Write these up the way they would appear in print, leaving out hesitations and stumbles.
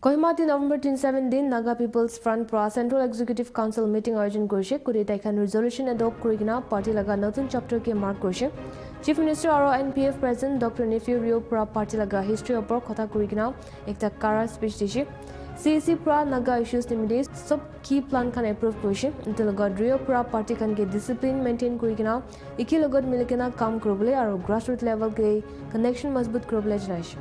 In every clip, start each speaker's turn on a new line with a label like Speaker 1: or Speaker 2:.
Speaker 1: Kohima November 27 din Naga People's Front Pra Central Executive Council meeting origin korise kuri taikan resolution adopt kurigina party laga notun chapter ke mark korise Chief Minister aro NPF President Dr. Nephew Rio Pra party laga history opor kotha kurigina ekta kara speech dishi CEC Pra Naga issues nimide sub key plan kan approve korise until laga Rio Pra party kan ke discipline maintain kurigina iki logot milikena kam korobole aro grassroots level ke connection mazbut korobole janaise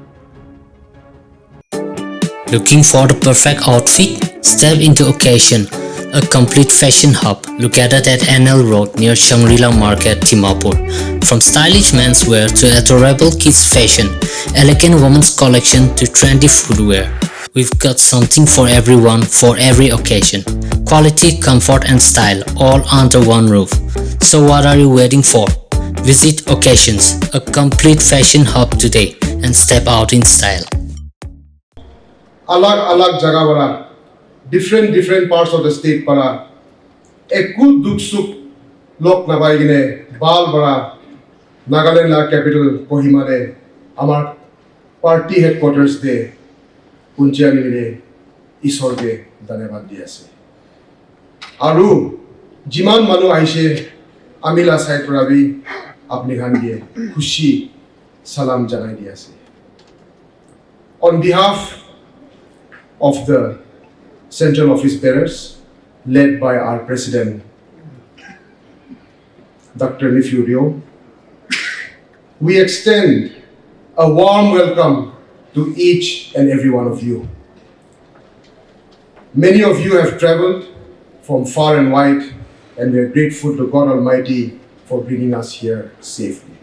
Speaker 2: Looking for the perfect outfit? Step into occasion, a complete fashion hub located at NL Road near Shangri-La Market, Dimapur. From stylish menswear to adorable kids fashion, elegant women's collection to trendy footwear, we've got something for everyone for every occasion. Quality, comfort and style all under one roof. So what are you waiting for? Visit Occasions, a complete fashion hub today and step out in style.
Speaker 3: अलग-अलग जगह वाला different parts of the state para ekku duk suk lok nabai gine bal bara Nagaland la capital Kohima de amar party headquarters de punjani de ishor de dhanebad di ase aru jiman manu aise amila side para bhi apni khan die khushi salam janai di ase on behalf of the central office bearers led by our president Dr. Nephew Rio, we extend a warm welcome to each and every one of you. Many of you have traveled from far and wide and we are grateful to God Almighty for bringing us here safely.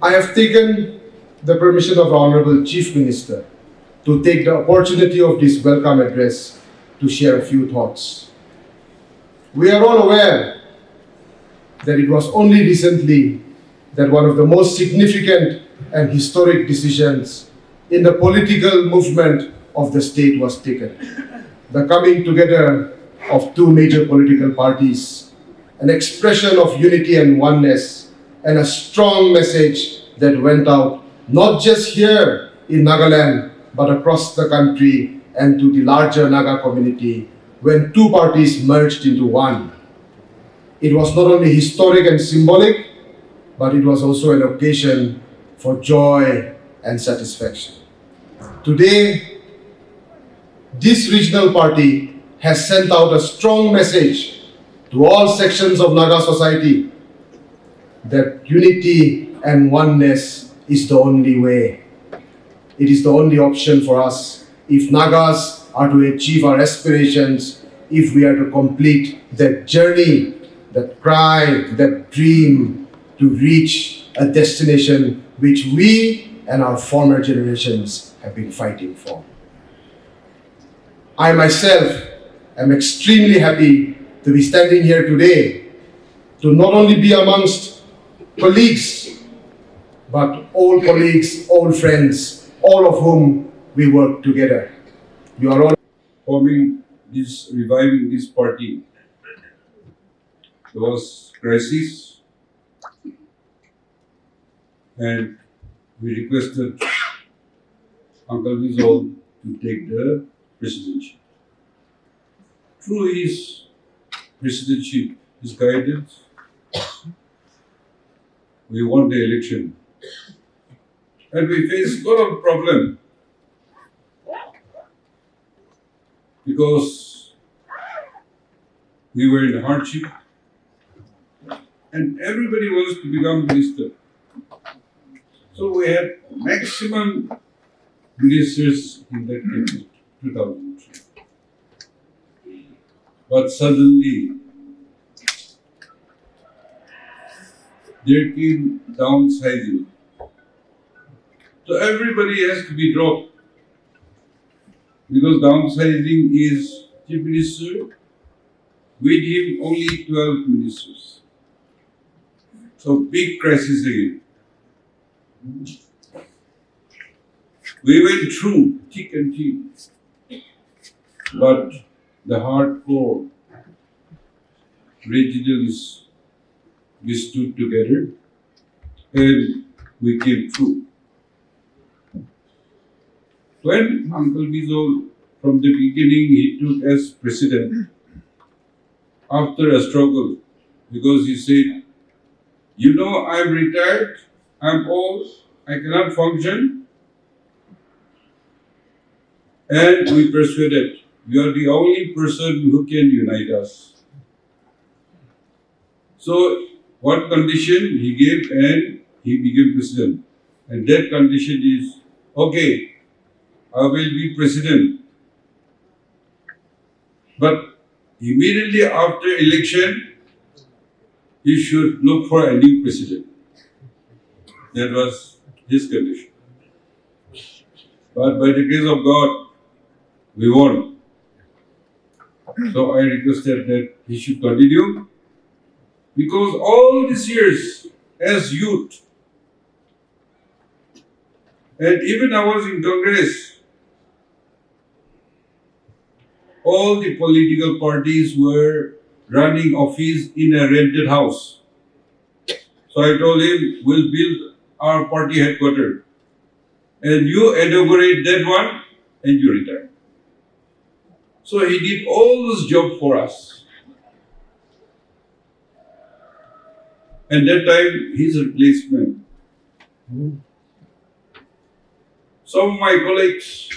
Speaker 3: I have taken the permission of the Honorable Chief Minister to take the opportunity of this welcome address to share a few thoughts. We are all aware that it was only recently that one of the most significant and historic decisions in the political movement of the state was taken. The coming together of two major political parties, an expression of unity and oneness, and a strong message that went out not just here in Nagaland, but across the country and to the larger Naga community when two parties merged into one. It was not only historic and symbolic, but it was also an occasion for joy and satisfaction. Today, this regional party has sent out a strong message to all sections of Naga society that unity and oneness is the only way. It is the only option for us if Nagas are to achieve our aspirations, if we are to complete that journey, that cry, that dream to reach a destination which we and our former generations have been fighting for. I myself am extremely happy to be standing here today to not only be amongst colleagues, but all colleagues, all friends, all of whom we work together. You are all
Speaker 4: reviving this party. There was crisis and we requested Uncle Vizol to take the presidency. Through his presidency, his guidance, we won the election. And we faced a lot of problem because we were in hardship and everybody wants to become minister. So we had maximum ministers in that year, 2003. But suddenly there came downsizing. So everybody has to be dropped because downsizing is chief minister, with him only 12 ministers. So big crisis again. We went through thick and thin, but the hardcore regionalists, we stood together and we came through. When Uncle Bizo, from the beginning, he took as president after a struggle, because he said, you know, I'm retired, I'm old, I cannot function, and we persuaded, you are the only person who can unite us. So, what condition he gave, and he became president. And that condition is, okay, I will be president, but immediately after election, you should look for a new president. That was his condition. But by the grace of God, we won. So I requested that he should continue, because all these years as youth, and even I was in Congress, all the political parties were running office in a rented house. So I told him, we'll build our party headquarters, and you inaugurate that one, and you retire. So he did all this job for us. And that time, his replacement. Some of my colleagues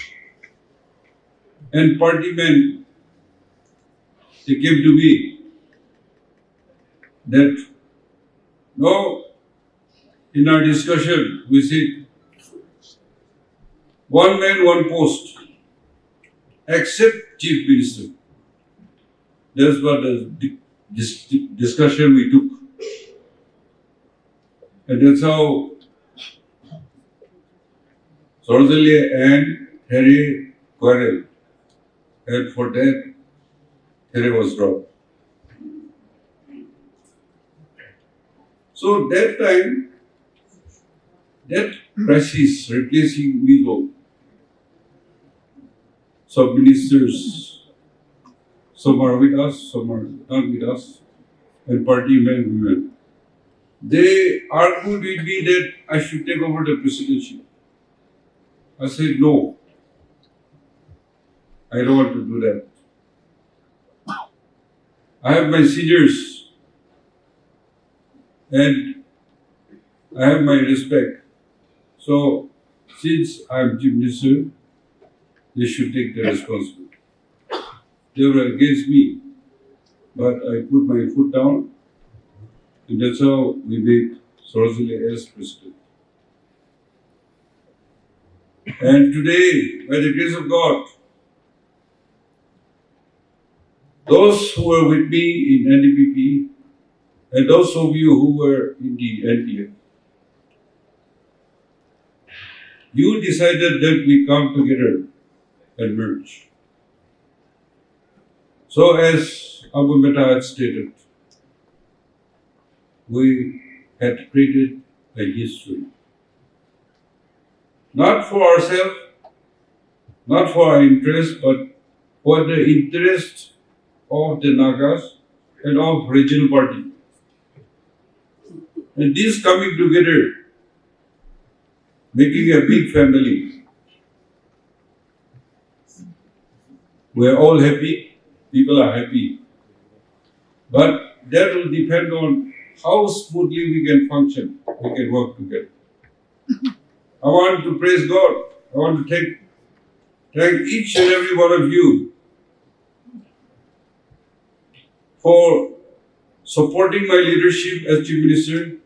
Speaker 4: and party men, they came to me that, no, in our discussion, we said, one man, one post, except chief minister. That's what the discussion we took. And that's how Sorzalia and Harry quarreled. And for that, Harry was dropped. So that time, that crisis replacing Mizo, some ministers, some are with us, some are not with us, and party men, women. They argued with me that I should take over the presidency. I said, no, I don't want to do that. I have my seniors and I have my respect. So, since I'm chief minister, they should take the responsibility. They were against me, but I put my foot down, and that's how we made Sorozali as president. And today, by the grace of God, those who were with me in NDPP and those of you who were in the NTF, you decided that we come together and merge. So as Abu Mehta had stated, we had created a history. Not for ourselves, not for our interest, but for the interest of the Nagas and of regional party. And this coming together, making a big family. We are all happy, people are happy. But that will depend on how smoothly we can function, we can work together. I want to praise God. I want to thank each and every one of you for supporting my leadership as Chief Minister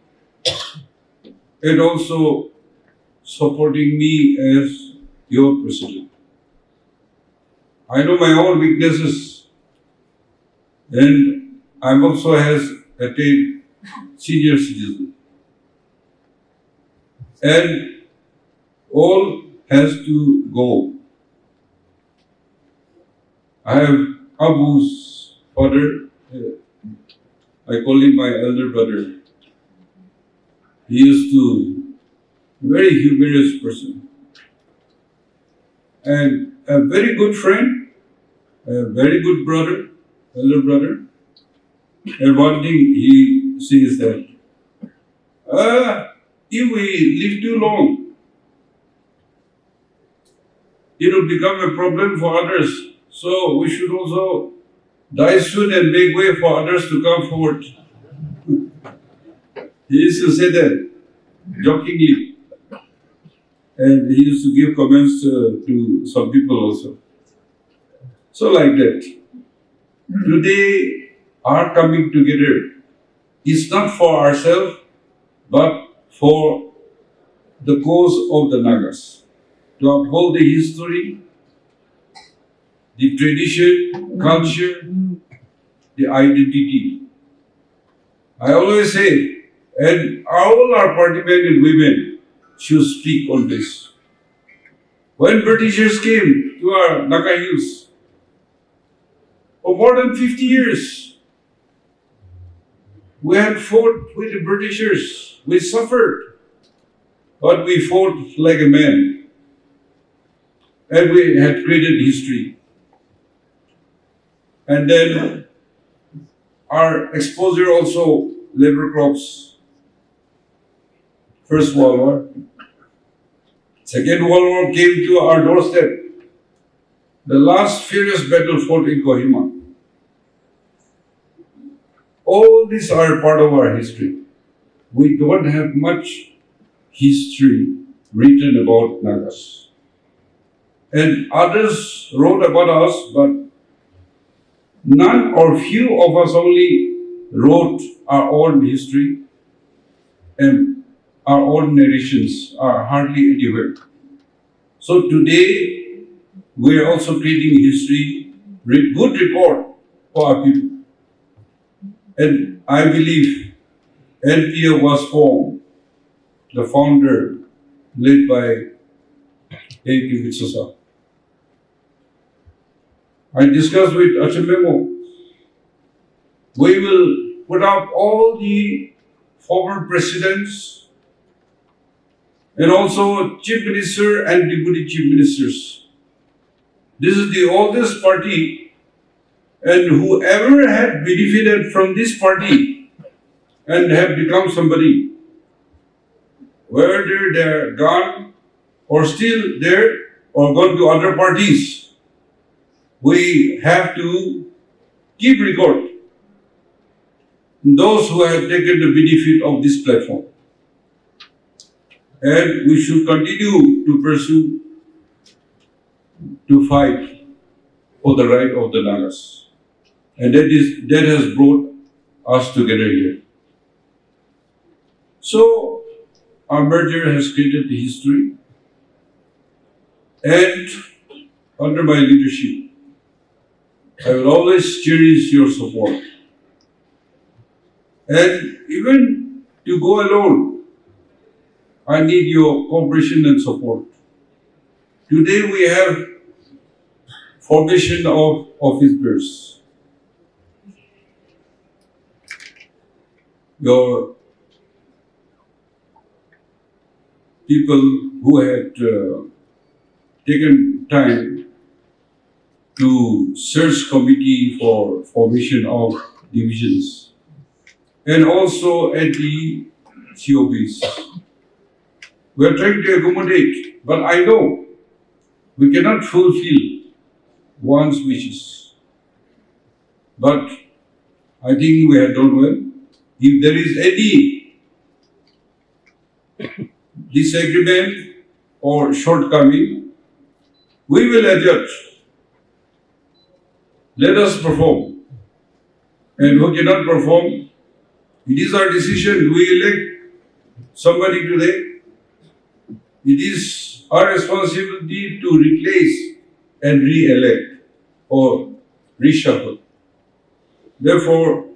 Speaker 4: and also supporting me as your President. I know my own weaknesses, and I'm also has attained senior citizen. And all has to go. I have Abu's father, I call him my elder brother. He used to, very humorous person. And a very good friend, a very good brother, elder brother. And one thing he says that, if we live too long, it will become a problem for others. So we should also die soon and make way for others to come forward. He used to say that jokingly, and he used to give comments to some people also. So like that. Today, our coming together is not for ourselves, but for the cause of the Nagas. To uphold the history, the tradition, culture, the identity. I always say, and all our party men and women should speak on this. When Britishers came to our Naga Hills, for more than 50 years, we had fought with the Britishers. We suffered, but we fought like a man. And we had created history. And then our exposure also, labor crops, First World War. Second World War came to our doorstep. The last furious battle fought in Kohima. All these are part of our history. We don't have much history written about Nagas. And others wrote about us, but none or few of us only wrote our own history, and our own narrations are hardly anywhere. So today, we are also creating history, good record for our people. And I believe NPO was formed, the founder, led by A.P. Vitsosa. I discussed with Achimemo. We will put up all the former presidents and also chief minister and deputy chief ministers. This is the oldest party, and whoever had benefited from this party and have become somebody, whether they're gone or still there or gone to other parties, we have to keep record those who have taken the benefit of this platform. And we should continue to pursue, to fight for the right of the Nagas. And that has brought us together here. So, our merger has created the history, and under my leadership, I will always cherish your support. And even to go alone, I need your cooperation and support. Today we have formation of office bearers. Your people who had taken time to search committee for formation of divisions, and also at the COBs. We are trying to accommodate, but I know we cannot fulfill one's wishes. But I think we have done well. If there is any disagreement or shortcoming, we will adjust. Let us perform. And who cannot perform, it is our decision. We elect somebody today. It is our responsibility to replace and re-elect or reshuffle. Therefore,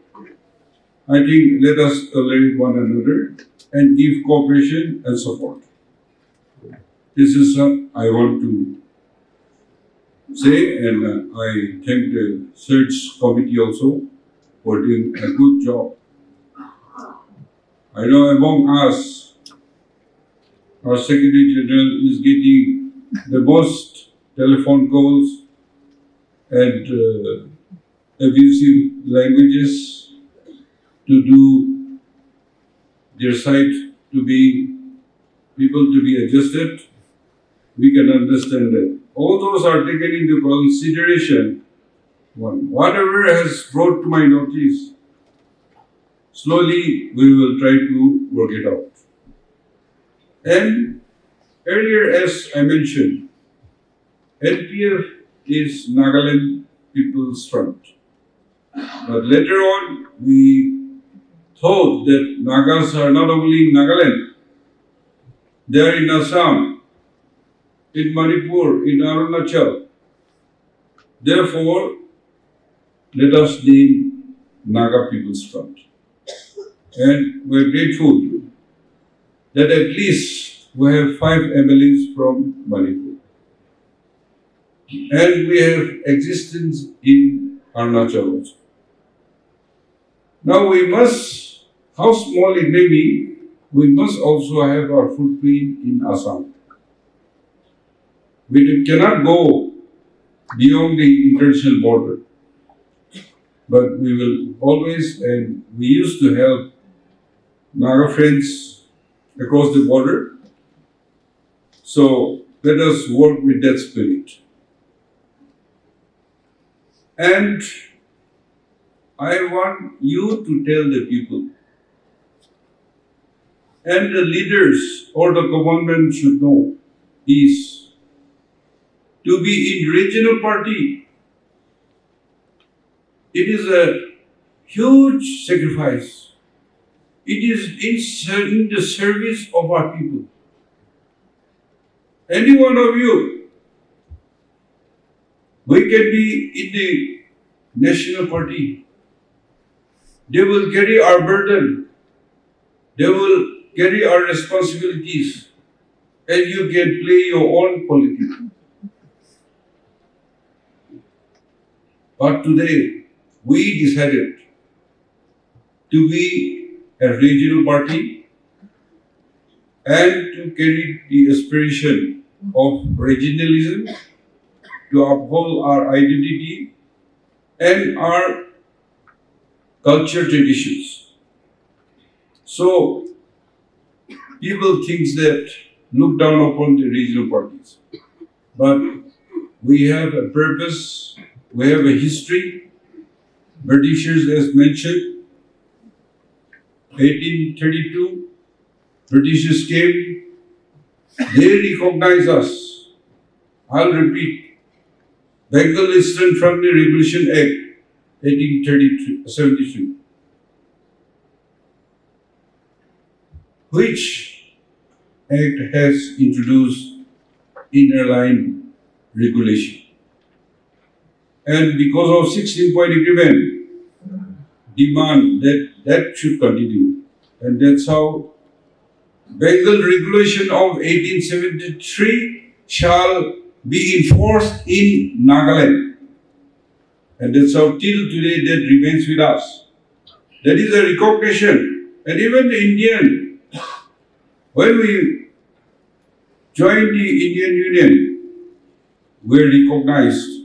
Speaker 4: I think let us tolerate one another and give cooperation and support. This is what I want to say, and I thank the search committee also for doing a good job. I know among us, our Secretary General is getting the most telephone calls and abusive languages to do their side to be people to be adjusted. We can understand that. all those are taken into consideration. Whatever has brought to my notice, slowly we will try to work it out. And earlier, as I mentioned, NPF is Nagaland People's Front. But later on, we thought that Nagas are not only in Nagaland, they are in Assam, in Manipur, in Arunachal. Therefore, let us name Naga People's Front. And we're grateful that at least we have 5 MLAs from Manipur. And we have existence in Arunachal also. Now we must, how small it may be, we must also have our footprint in Assam. We cannot go beyond the international border. But we will always, and we used to help Naga friends across the border. So let us work with that spirit. And I want you to tell the people, and the leaders or the government should know, is to be in regional party. It is a huge sacrifice. It is in the service of our people. Any one of you, we can be in the national party. They will carry our burden. They will carry our responsibilities. And you can play your own politics. But today, we decided to be a regional party and to carry the aspiration of regionalism, to uphold our identity and our culture traditions. So, people think that look down upon the regional parties. But we have a purpose, we have a history. Britishers, as mentioned, 1832, Britishers came, they recognize us. I'll repeat, Bengal Eastern Frontier Regulation Act, 1873, which Act has introduced inner line regulation. And because of 16-point agreement, demand that should continue. And that's how Bengal Regulation of 1873 shall be enforced in Nagaland. And that's how till today that remains with us. That is a recognition. And even the Indian, when we joined the Indian Union, we are recognized.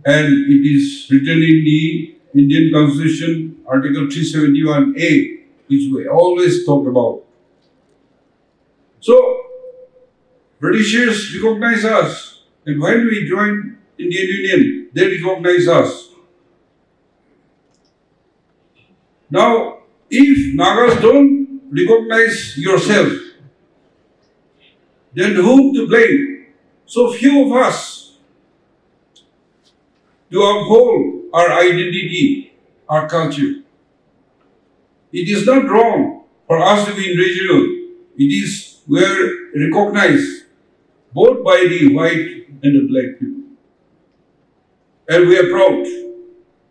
Speaker 4: And it is written in the Indian Constitution, Article 371A, which we always talk about. So, Britishers recognize us. And when we joined Indian Union, they recognize us. Now, if Nagas don't recognize yourself, then whom to blame? So few of us to uphold our identity, our culture. It is not wrong for us to be in regional. It is, we are recognized both by the white and the black people. And we are proud.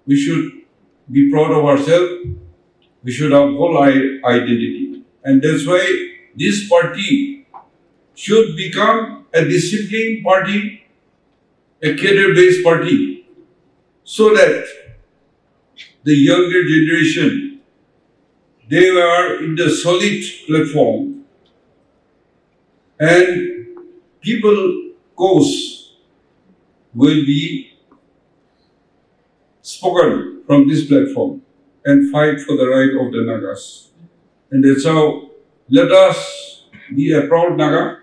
Speaker 4: We should be proud of ourselves. We should uphold our identity. And that's why this party should become a disciplined party, a cadre-based party, so that the younger generation, they are in the solid platform and people cause will be spoken from this platform and fight for the right of the Nagas. And that's how, let us be a proud Naga,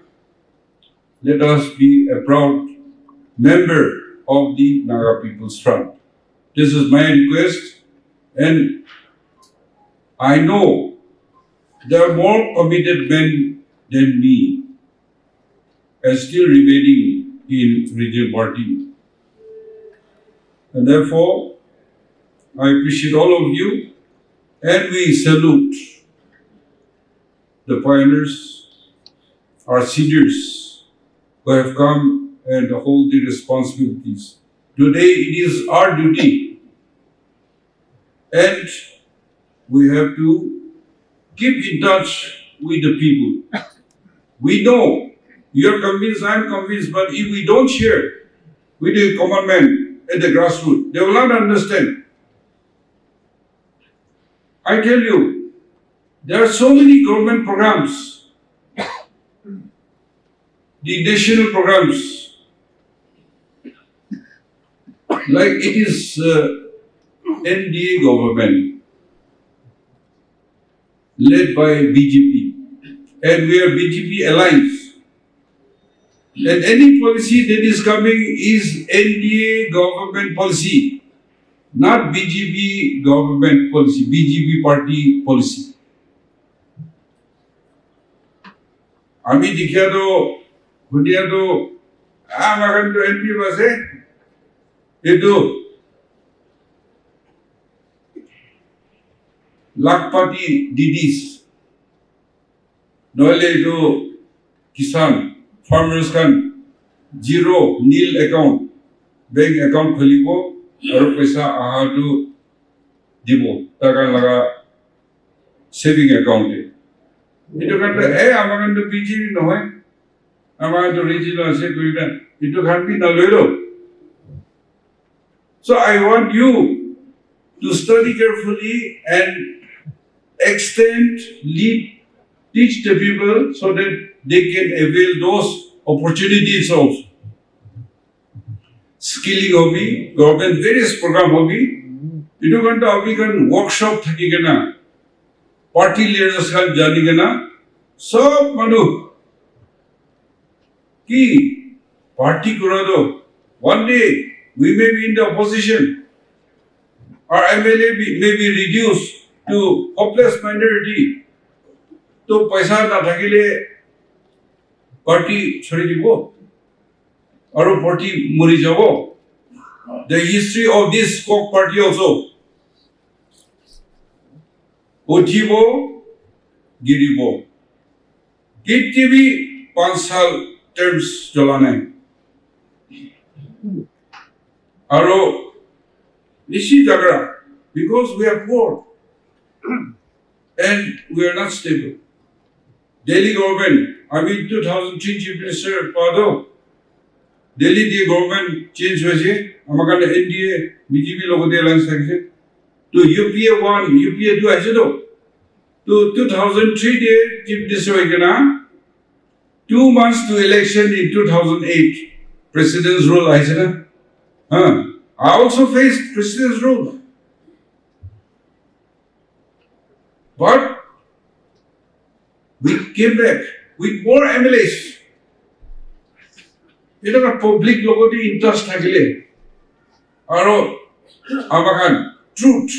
Speaker 4: let us be a proud member of the Naga People's Front. This is my request, and I know there are more committed men than me and still remaining in regional party. And therefore, I appreciate all of you, and we salute the pioneers, our seniors who have come and hold the responsibilities. Today it is our duty, and we have to keep in touch with the people. We know you are convinced, I am convinced, but if we don't share with the common man at the grassroots, they will not understand. I tell you, there are so many government programs, the national programs, like it is NDA government led by BJP, and we are BJP alliance. And any policy that is coming is NDA government policy, not BJP government policy, BJP party policy. আমি দেখিয়া তো শুনিয়া তো আমার তো MP আছে কিন্তু লাখপাতি দিদিস নহলে এইটো কিষান ফার্মার্স খান জিরো নীল একাউন্ট বেংক একাউন্ট খুলিব আৰু পইচা আহাটো দিব টাকা লাগা সেভিং একাউন্টে itu kan আমার কিন্তু বিজেপি নহয় আমার তো রিজিনাল আছে কইনা itu kan কি না লইলো so I want you to study carefully and extend lead teach the people so that they can avail those opportunities also skilling hobi government various program hobi itu kan to abhi kan workshop thaki gena party leaders kan jani gena sob manu ki party kora do one day we may be in the opposition or MLA may be reduced to hopeless minority to paisa na thakile party chhori dibo aru party mori jabo the history of this folk party also ujibo giribo kitbi 5 saal terms chola nai aru nishi jagra because we are poor and we are not stable. Delhi government, I mean 2003 chief minister pado Delhi the government change hoise amakan NDA BJP logote alliance thakise to UPA 1 UPA 2 aise to 2003 day chief minister hoikena 2 months to election in 2008 president's rule aise na I also faced president's rule but we came back with more MLAs. It was a public logoti interest thakile. Aro amakan truth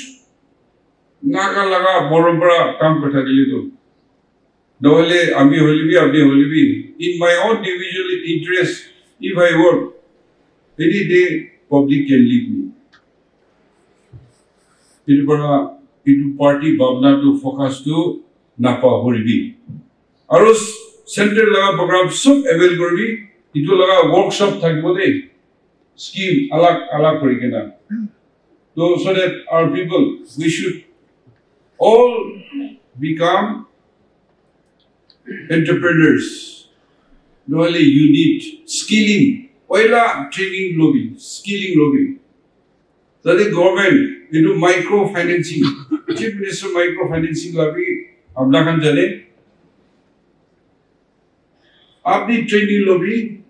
Speaker 4: naga laga borombara kam kotha thakile to. Nohole ami holibi apni holibi. In my own individual interest, if I work, any day public can leave me. Itu party bhavna to focus to napa horibi. Aru center laga program sab avail koribi. Itu laga workshop thakibo de. Scheme alag korikena. So that our people, we should all become entrepreneurs. No only you need skilling. Oila training lobby, skilling lobby. So the government into microfinancing. Chief Minister microfinancing lobby. Apna kan jane. Apni training lobby.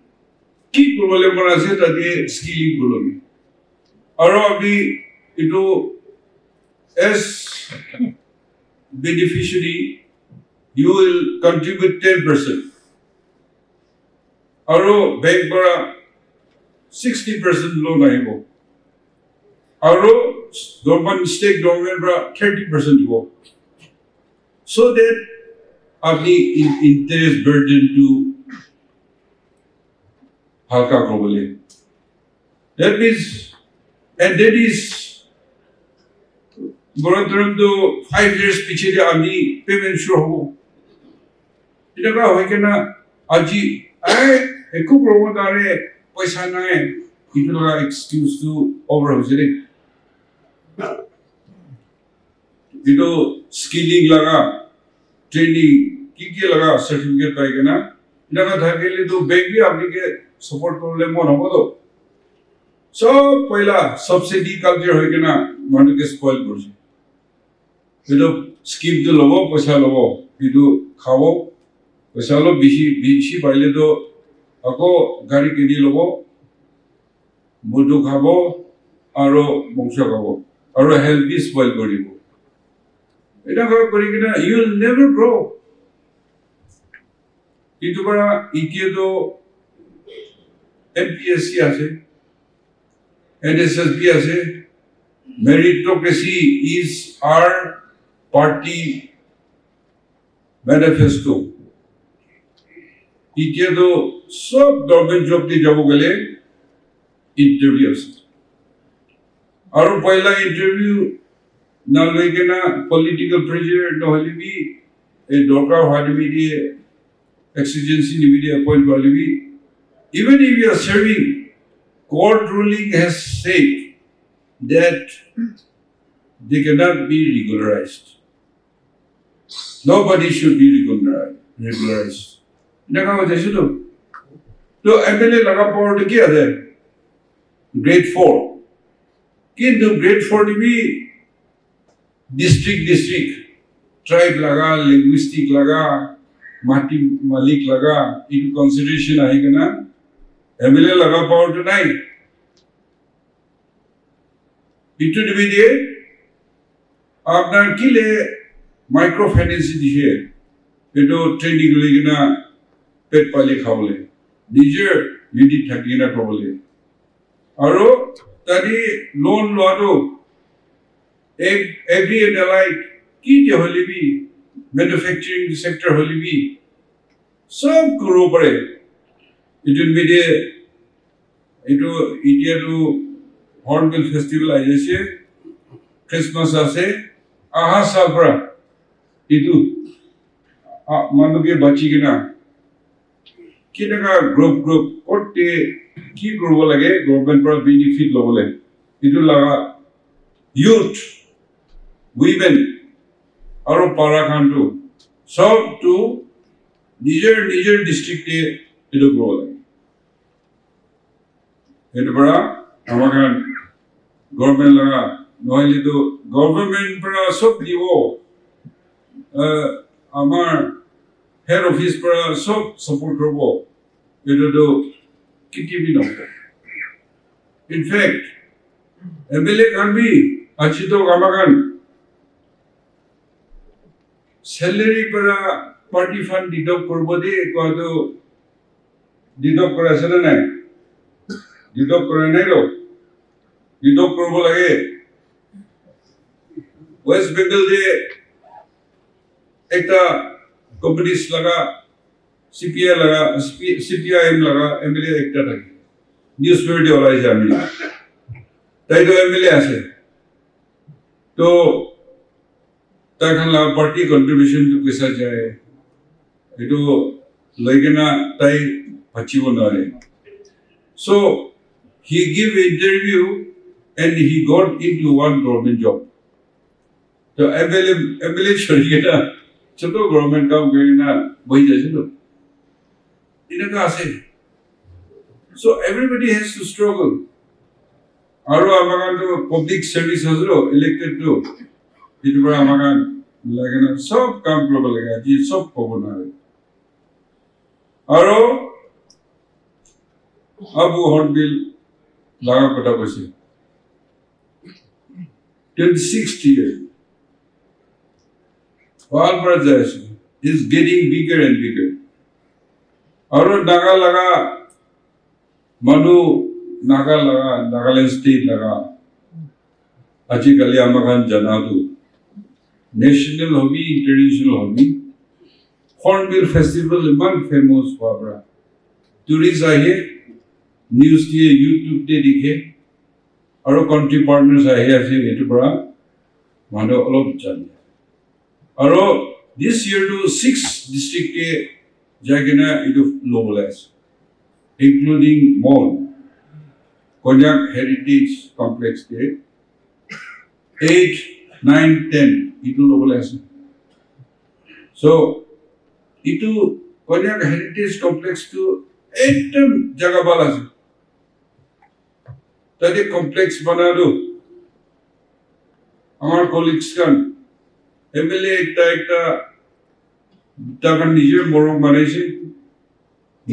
Speaker 4: Ki kurole mona se tadi skilling lobby. Aro apni into as beneficiary, you will contribute 10%. Aro bank bara 60% loan আহিব আৰু government state government পৰা 30% দিব so that আপনি interest burden to হালকা করবলে that means and that is বড় তো 5 years পিছলে আমি পেমেন্ট শুরু হবো এটা হয় কেনা আজি একো প্রবলেম আরে পয়সা নাই itu lah excuse to over jadi itu skilling laga training ki laga certificate pai kana laga thakele to bank bhi apni ke support korle mon hobo to so poila subsidy culture hoy kana manu ke spoil korche itu scheme to lobo paisa lobo itu khabo paisa lo bishi paile to ako gari kini lobo মধু খাব আৰু বংশ খাব আৰু healthy spoil কৰিব এটা কৰি কিনা you will never grow কিন্তু পৰা ইতিয়াতো এমপিএসসি আছে এনএসএসবি আছে মেৰিটক্ৰেসি ইজ আৰ পাৰ্টি ম্যানিফেস্টো ইতিয়াতো সব গভৰ্ণমেণ্ট জব দি যাব গলে interviews aru paila interview na loikena political pressure no holibi e dokar holibi die exigency ni bi appoint holibi even if you are serving court ruling has said that they cannot be regularized nobody should be regularized naga hoje to MLA laga power to kiya hai grade 4 kintu grade 4 ni bhi district tribe laga linguistic laga mati malik laga in consideration ahega na MLA laga power to nai itu dibi diye apnar kile microfinance diye eto training legina pet pali khawle nijer nidi thakina khawle আৰু তাৰি loan লোৱাটো agri and allied কি যে হলিবি manufacturing sector হলিবি সব কৰিব পাৰে ইটো মিডিয়ে এইটো ইতিয়াটো hornbill festival আহিছে ক্ৰিসমাস আছে আহা সাবৰা ইটো মানুহে বাচি কিনা কিনেকা গ্ৰুপ কৰতে কি কৰিব লাগে গভৰ্ণমেণ্ট পৰা বেনিফিট লবলে ইটো লাগা youth women আৰু পাৰাখানটো সব টু নিজৰ ডিস্ট্ৰিক্টে ইটো কৰিব লাগে এটো পৰা আমাৰ গভৰ্ণমেণ্ট লাগা নহলে তো গভৰ্ণমেণ্ট পৰা সব দিব আমাৰ হেড অফিচ পৰা সব সাপোৰ্ট কৰিব এটো kitty no. In fact, MLA can be Achito Gamagan salary para party fund deduct korbode koado deduct kora asala nai deduct kora nai lo deduct korbo lage West Bengal je ekta companies laga CPI laga CPIM laga MLA ekta thaki newspaper de olai jami tai to MLA ase to takhan la party contribution to pesa jaye eto loigena tai pachibo nare so he give interview and he got into one government job to MLA chorigena choto government kaam karina boi jaise to so everybody has to struggle aru amagan to public service hasro elected to itu bara amagan lagena sob kaam korbo lage ji sob kobo na aru abu hornbill laga kota koise 26th year all brothers is getting bigger and bigger aru daga laga manu Nagaland state laga. Aji kali amakan janadu. National hobby, international hobby. Hornbill Festival among famous Babra. Tourists are here. News here, YouTube te dikhe. Our country partners are here saying Etubra. Mando all of China. Aro this year to 6 district ke jagina itu localized, including Mall, Konyak Heritage Complex ke 8, 9, 10 itu localized. So itu Konyak Heritage Complex tu एकदम जगह वाला से तभी complex बना दो हमारे colleagues का MLA एक ताकन निजे मोरंग बने से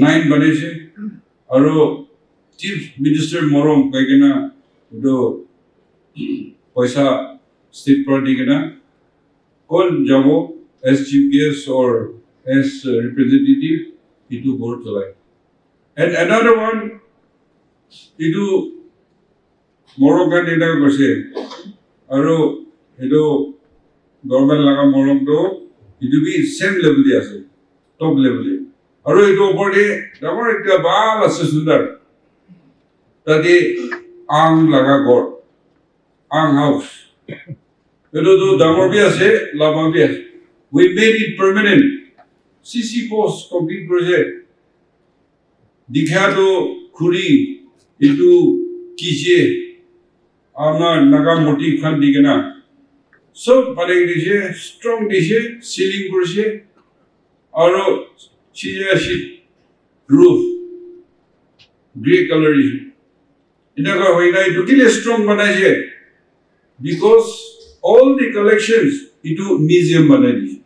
Speaker 4: 9 बने से और चीफ मिनिस्टर मोरंग कहीं ना तो पैसा स्टेट पर दी ना कौन जाओ as chief guest or as representative itu board चलाए. And another one, itu Moroccan ina kose, aro itu government laga Moroccan do, itu bi same level dia ase, top level dia. Aro itu opore, damar ekta bal ase sundar. Tadi ang laga gor, ang house. Itu do damar bi ase, lama bi ase. We made it permanent. CC post complete project. Dikhado Kuri itu Kije Ama Naga Moti Khan Digana. So Paleg Dishe, strong Dishe, ceiling Kurshe, Aro Chija sheet roof, grey color Dishe. Inaga Hoina itu kile strong Banaje because all the collections itu museum Banadi.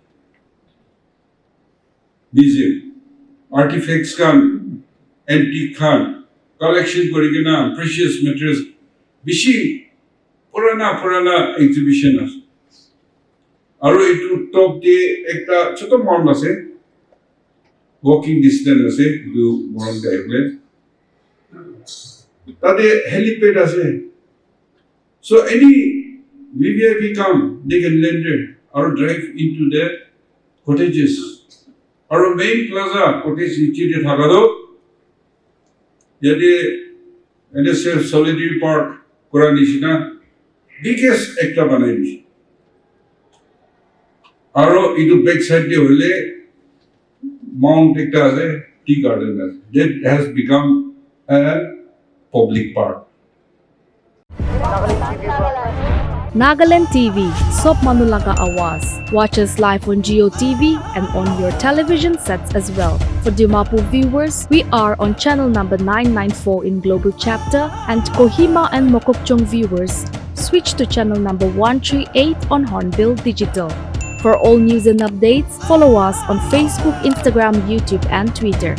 Speaker 4: Museum. Artifacts can antique khan, collection korigena, precious materials, bishi purana exhibition as. Aro itu top de ekta choto mall ase, walking distance ase, do morong da airplane. Tade helipad ase. So any VVIP come, they can land there or drive into their cottages. Our main plaza cottage niche thakado. Yadi NSF Solitary Park Kuranishina biggest ekta banai dishi. Aro itu backside de hole Mount ekta ase, tea garden ase. That has become a public park.
Speaker 5: Nagaland TV, Sop Manulaga Awas. Watch us live on Geo TV and on your television sets as well. For Dimapur viewers, we are on channel number 994 in Global Chapter, and Kohima and Mokokchung viewers, switch to channel number 138 on Hornbill Digital. For all news and updates, follow us on Facebook, Instagram, YouTube and Twitter.